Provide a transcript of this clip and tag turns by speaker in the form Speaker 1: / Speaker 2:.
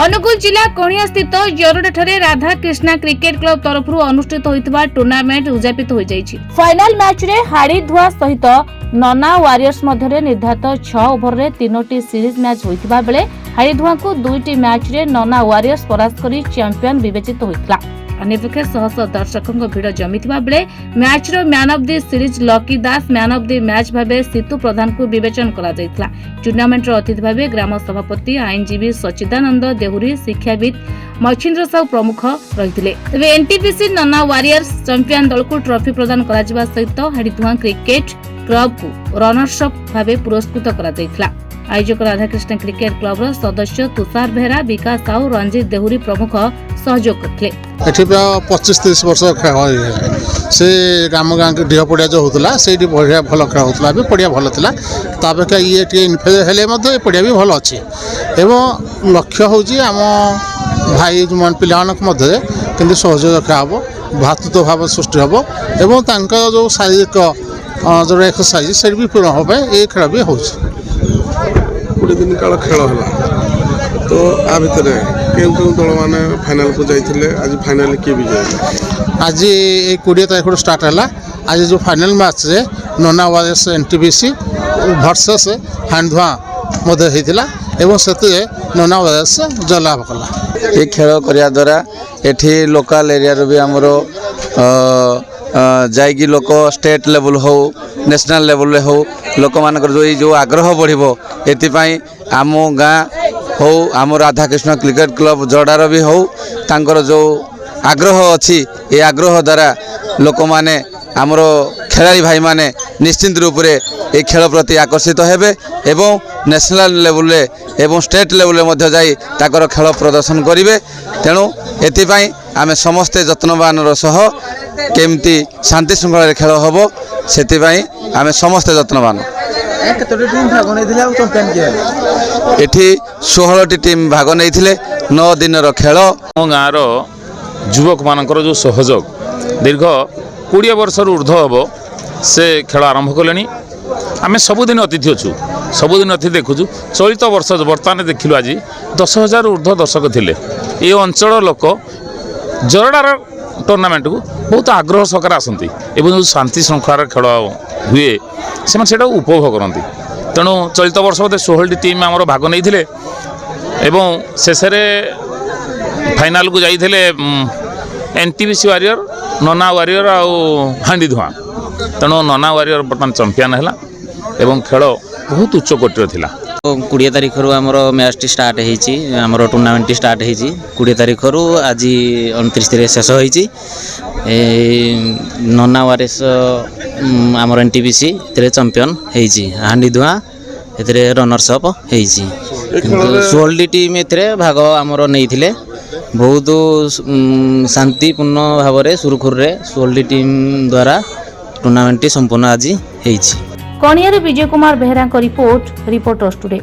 Speaker 1: अनुगुल जिला कणिया स्थित जरडाठारे Radha Krishna cricket club तरफ अनुष्ठित होइतबा टूर्नामेंट उद्यापित हो जाइछि। फाइनल मैच रे हाड़ी धुआ सहित नना वारियर्स मध्यरे निर्धारित 6 ओवर रे 3टी सीरीज मैच होइतबा बेले हाड़ी धुआ को 2टी मैच रे नना वारियर्स परास्त करी चैंपियन विवेचित होइतला। अन्यपक्षे शह शह दर्शकों भिड़ जमिथिबा बेले मैच रो man of the series Lucky Das man of the match भाबे सितु प्रधान को विवेचन करा जायतला। टूर्नामेंट रो अतिथि भाबे ग्राम सभापति आईनजीवी सचिदानंद देहुरी शिक्षाविद मच्छिंद्र साहू प्रमुख रहिथिले। तबे एनटीपीसी नना वारियर्स चैंपियन दल को ट्रॉफी प्रदान करा जिबा सहित हाड़ीधुआ क्रिकेट क्लब को रनर्स अप भाबे पुरस्कृत करा जायतला। आयोजक राधाकृष्ण क्रिकेट क्लब रो सदस्य तुषार बेहरा विकास साहू रंजित देहुरी प्रमुख सहयोग करथिले।
Speaker 2: एठी 25-30 वर्ष खेल से गाम गाँ के ढीह पड़िया जो होता से बढ़िया भल खेल होता भी पड़िया भल था तापेक्षा ये इनफेल पड़िया भी भल अच्छी एवं लक्ष्य हूँ आम भाई पिला मध्य कि सहयोग रखा हे भातृत्व भाव सृष्टि हम एवं जो शारीरिक जो एक्सरसाइज से भी पूर्ण होगा ये खेल भी हो
Speaker 3: 20 दिन काल खेल है तो आ भितर केउं दल मैंने फाइनल को जाइए आज फाइनल किए विजय
Speaker 2: आज 20 तारीख स्टार्ट है। आज जो फाइनल मैच रे नना वारियर्स एनटीपीसी वर्सेस हाड़ीधुआ मध्य होता एवं से नना वारियर्स जय लाभ कला।
Speaker 4: ये खेल करिया द्वारा एठी लोकल एरिया रो भी हमर जाइकी लोक स्टेट लेवल हो नेशनल लेवल हो लोक मानकर जो आग्रह बढ़िबो एतिपाई आम गाँ हो आम राधाकृष्ण क्रिकेट क्लब जड़ार भी हो तांकर जो आग्रह अच्छी ये आग्रह द्वारा लोक माने आमर खेलाड़ी भाई माने निश्चिंत रूप से ये खेल प्रति आकर्षित हेबे एवं नेशनल लेवल एवं स्टेट लेवल मध्य जाई ताकर खेल प्रदर्शन करिवे। तेणु एतिपाई आमे समस्ते जत्नवान सह केमती शांति श्रृंखला खेल हम से आमे समस्ते जत्नवान। एठी 16टी टीम भाग नहीं 9 दिन खेल
Speaker 5: गाँव युवक मानकर जो सहयोग दीर्घ 20 वर्ष ऊर्ध्व हम से खेल आरंभ कले आम सबुदिन अतिथि अच्छु सबुदिन अतिथि देखुचु। चलित वर्ष बर्तमान देखिलु आज 10,000 ऊर्ध्व दर्शक थिले। ये अंचल लोक जरडार टूर्नामेंट को बहुत आग्रह सहकार आसती एवं जो शांति श्रृंखलार खेल हुए से उपभोग करती। तेणु चलित वर्ष बोधे 16टी टीम आमर भाग नहीं एवं शेष फाइनाल को जाइए एनटीपीसी वारियर नना वारियर आउ हाड़ीधुआ। तेणु नना वारियर बर्तमान चैंपियन है एवं खेल बहुत उच्च कोटीर थिला।
Speaker 6: 20 तारीख रु आमर मैच स्टार्ट होईची आमर टूर्नामेंट स्टार्ट होईची 20 तारीख रु आज 29 रे शेष होईची। नना वारियर्स आमर एनटीपीसी तेरे चैंपियन होईची हाड़ीधुआ एतरे रनर्स अप होईची। 16 टीम एतरे भाग आमर नैथिले बहुत शांतिपूर्ण भाव में सुरखुर 16 टीम द्वारा टूर्नामेंट संपूर्ण आज होईची।
Speaker 1: कणिया विजय कुमार बेहरा रिपोर्टर्स टुडे।